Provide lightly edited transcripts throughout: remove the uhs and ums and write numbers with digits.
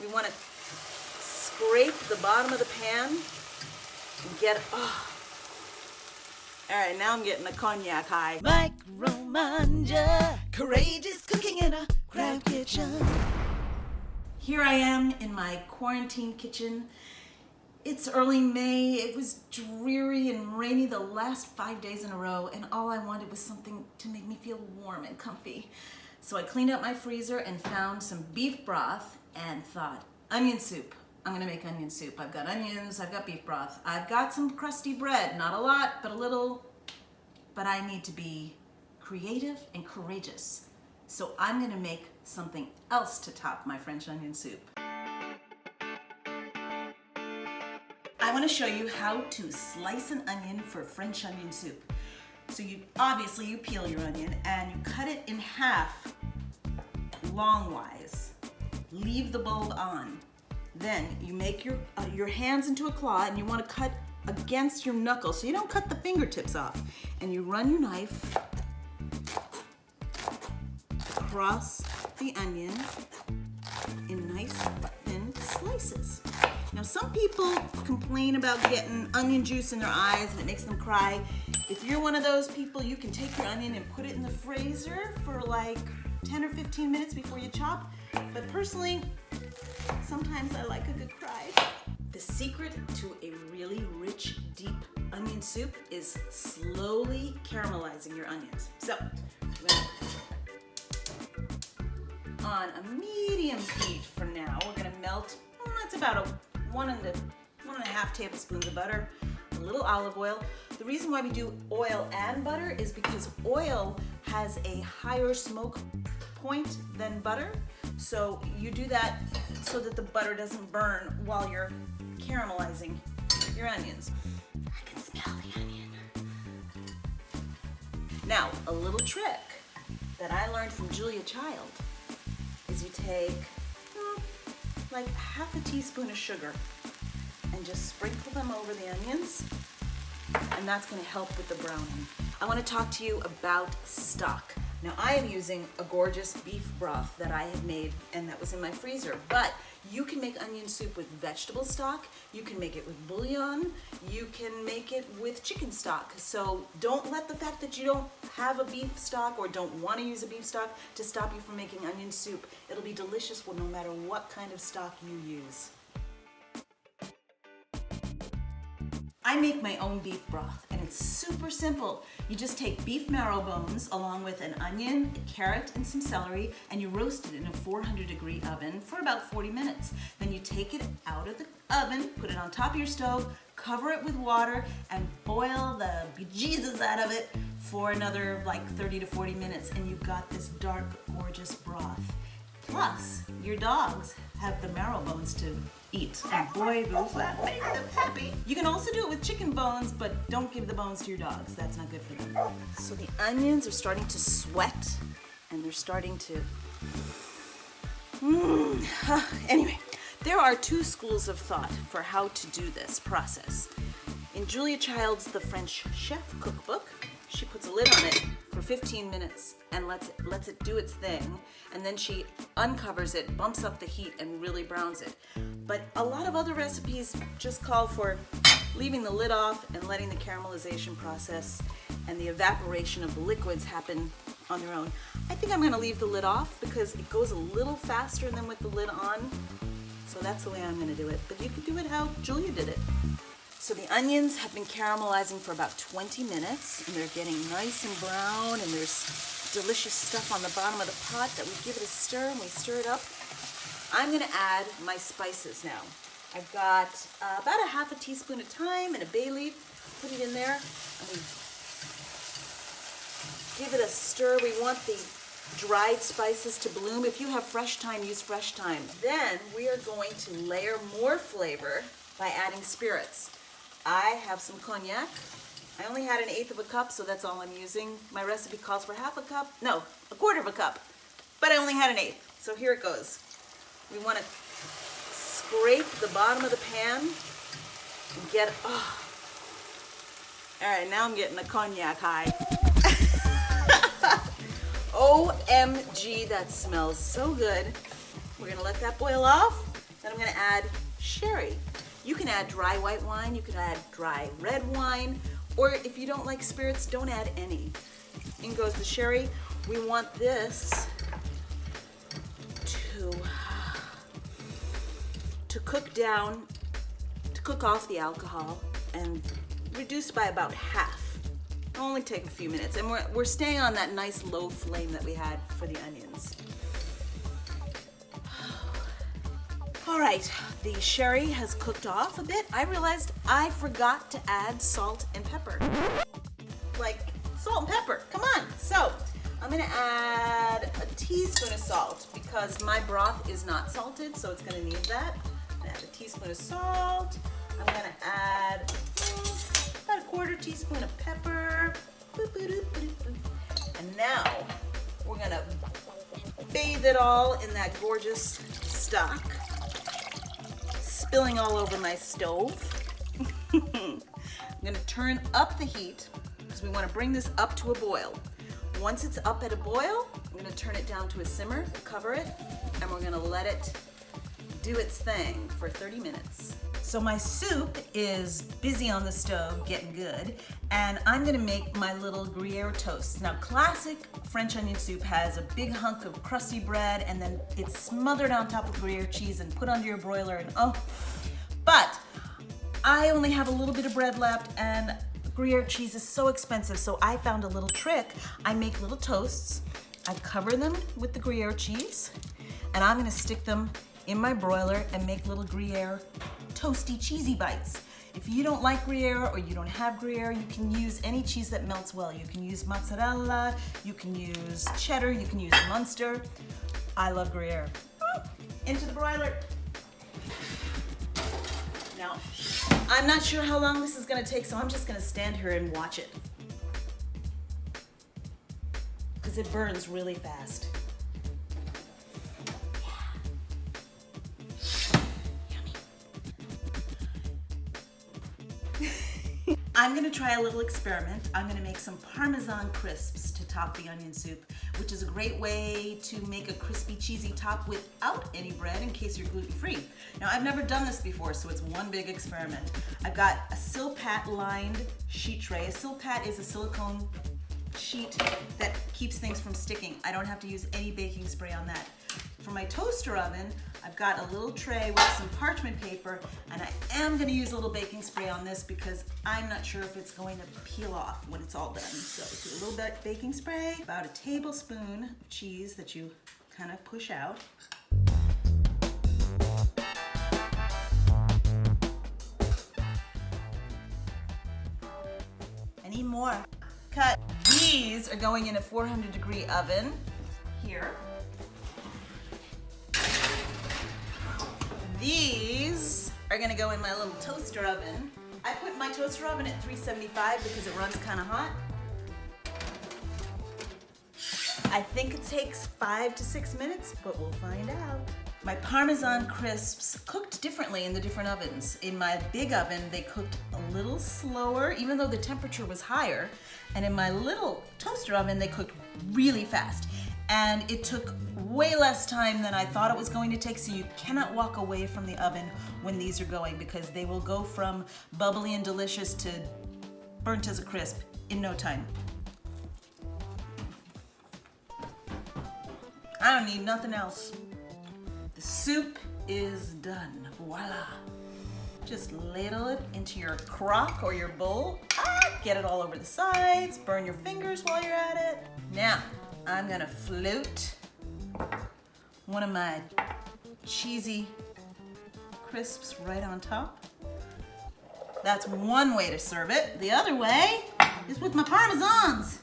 We want to scrape the bottom of the pan and get, oh. All right, now I'm getting a cognac high. MicroMangia, courageous cooking in a craft kitchen. Here I am in my quarantine kitchen. It's early May. It was dreary and rainy the last 5 days in a row, and all I wanted was something to make me feel warm and comfy. So I cleaned out my freezer and found some beef broth and thought, onion soup. I'm gonna make onion soup. I've got onions, I've got beef broth, I've got some crusty bread, not a lot, but a little. But I need to be creative and courageous. So I'm gonna make something else to top my French onion soup. I wanna show you how to slice an onion for French onion soup. So you peel your onion and you cut it in half longwise. Leave the bulb on. Then you make your hands into a claw, and you want to cut against your knuckles so you don't cut the fingertips off. And you run your knife across the onion in nice thin slices. Now some people complain about getting onion juice in their eyes and it makes them cry. If you're one of those people, you can take your onion and put it in the freezer for like 10 or 15 minutes before you chop. But personally, sometimes I like a good cry. The secret to a really rich, deep onion soup is slowly caramelizing your onions. So, on a medium heat for now, we're gonna melt, that's about 1.5 tablespoons of butter, a little olive oil. The reason why we do oil and butter is because oil has a higher smoke point than butter. So you do that so that the butter doesn't burn while you're caramelizing your onions. I can smell the onion. Now, a little trick that I learned from Julia Child is you take like half a teaspoon of sugar and just sprinkle them over the onions, and that's gonna help with the browning. I wanna talk to you about stock. Now I am using a gorgeous beef broth that I had made and that was in my freezer, but you can make onion soup with vegetable stock, you can make it with bouillon, you can make it with chicken stock. So don't let the fact that you don't have a beef stock or don't want to use a beef stock to stop you from making onion soup. It'll be delicious no matter what kind of stock you use. I make my own beef broth and it's super simple. You just take beef marrow bones along with an onion, a carrot, and some celery, and you roast it in a 400-degree oven for about 40 minutes. Then you take it out of the oven, put it on top of your stove, cover it with water, and boil the bejesus out of it for another like 30 to 40 minutes, and you've got this dark, gorgeous broth. Plus, your dogs have the marrow bones to eat. And boy, does that make them happy. You can also do it with chicken bones, but don't give the bones to your dogs. That's not good for them. So the onions are starting to sweat, and they're starting to... Anyway, there are two schools of thought for how to do this process. In Julia Child's The French Chef cookbook, she puts a lid on it for 15 minutes and lets it do its thing, and then she uncovers it, bumps up the heat, and really browns it. But a lot of other recipes just call for leaving the lid off and letting the caramelization process and the evaporation of the liquids happen on their own. I think I'm gonna leave the lid off because it goes a little faster than with the lid on, so that's the way I'm gonna do it. But you can do it how Julia did it. So the onions have been caramelizing for about 20 minutes, and they're getting nice and brown, and there's delicious stuff on the bottom of the pot that we give it a stir, and we stir it up. I'm gonna add my spices now. I've got about a half a teaspoon of thyme and a bay leaf. Put it in there, and we give it a stir. We want the dried spices to bloom. If you have fresh thyme, use fresh thyme. Then we are going to layer more flavor by adding spirits. I have some cognac. I only had 1/8 of a cup, so that's all I'm using. My recipe calls for half a cup. No, 1/4 of a cup. But I only had 1/8. So here it goes. We want to scrape the bottom of the pan and get, oh. All right, now I'm getting a cognac high. OMG, that smells so good. We're gonna let that boil off, Then I'm gonna add sherry. You can add dry white wine, you can add dry red wine, or if you don't like spirits, don't add any. In goes the sherry. We want this to cook down, to cook off the alcohol and reduce by about half. It'll only take a few minutes, and we're staying on that nice low flame that we had for the onions. All right, the sherry has cooked off a bit. I realized I forgot to add salt and pepper. Like salt and pepper, come on. So I'm gonna add a teaspoon of salt because my broth is not salted, so it's gonna need that. I'm gonna add a teaspoon of salt. I'm gonna add about a quarter teaspoon of pepper. And now we're gonna bathe it all in that gorgeous stock, spilling all over my stove. I'm gonna turn up the heat because we wanna bring this up to a boil. Once it's up at a boil, I'm gonna turn it down to a simmer, cover it, and we're gonna let it do its thing for 30 minutes. So my soup is busy on the stove, getting good, and I'm gonna make my little Gruyere toasts. Now, classic French onion soup has a big hunk of crusty bread, and then it's smothered on top of Gruyere cheese and put under your broiler, and but I only have a little bit of bread left, and Gruyere cheese is so expensive, so I found a little trick. I make little toasts, I cover them with the Gruyere cheese, and I'm gonna stick them in my broiler and make little Gruyere toasty cheesy bites. If you don't like Gruyere or you don't have Gruyere, you can use any cheese that melts well. You can use mozzarella, you can use cheddar, you can use Munster. I love Gruyere. Into the broiler. Now, I'm not sure how long this is gonna take, so I'm just gonna stand here and watch it. Because it burns really fast. I'm gonna try a little experiment. I'm gonna make some Parmesan crisps to top the onion soup, which is a great way to make a crispy, cheesy top without any bread in case you're gluten-free. Now, I've never done this before, so it's one big experiment. I've got a Silpat lined sheet tray. A Silpat is a silicone sheet that keeps things from sticking. I don't have to use any baking spray on that. For my toaster oven, I've got a little tray with some parchment paper, and I am gonna use a little baking spray on this because I'm not sure if it's going to peel off when it's all done. So do a little bit of baking spray, about a tablespoon of cheese that you kind of push out. I need more. Cut. These are going in a 400-degree oven here. These are gonna go in my little toaster oven. I put my toaster oven at 375 because it runs kind of hot. I think it takes 5 to 6 minutes, but we'll find out. My Parmesan crisps cooked differently in the different ovens. In my big oven, they cooked a little slower, even though the temperature was higher. And in my little toaster oven, they cooked really fast. And it took way less time than I thought it was going to take, so you cannot walk away from the oven when these are going because they will go from bubbly and delicious to burnt as a crisp in no time. I don't need nothing else. The soup is done, voila. Just ladle it into your crock or your bowl. Get it all over the sides, burn your fingers while you're at it. Now, I'm gonna float one of my cheesy crisps right on top. That's one way to serve it. The other way is with my Parmesans.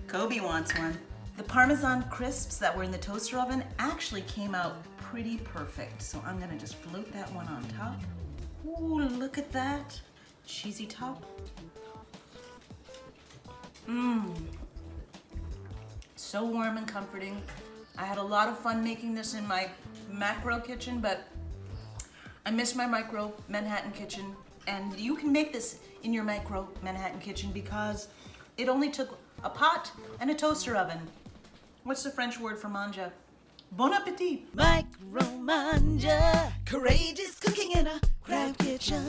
Kobe wants one. The Parmesan crisps that were in the toaster oven actually came out pretty perfect. So I'm gonna just float that one on top. Ooh, look at that. Cheesy top. So warm and comforting. I had a lot of fun making this in my macro kitchen, but I miss my micro Manhattan kitchen. And you can make this in your micro Manhattan kitchen because it only took a pot and a toaster oven. What's the French word for manger? Bon appetit! MicroMangia, courageous cooking in a crowd kitchen.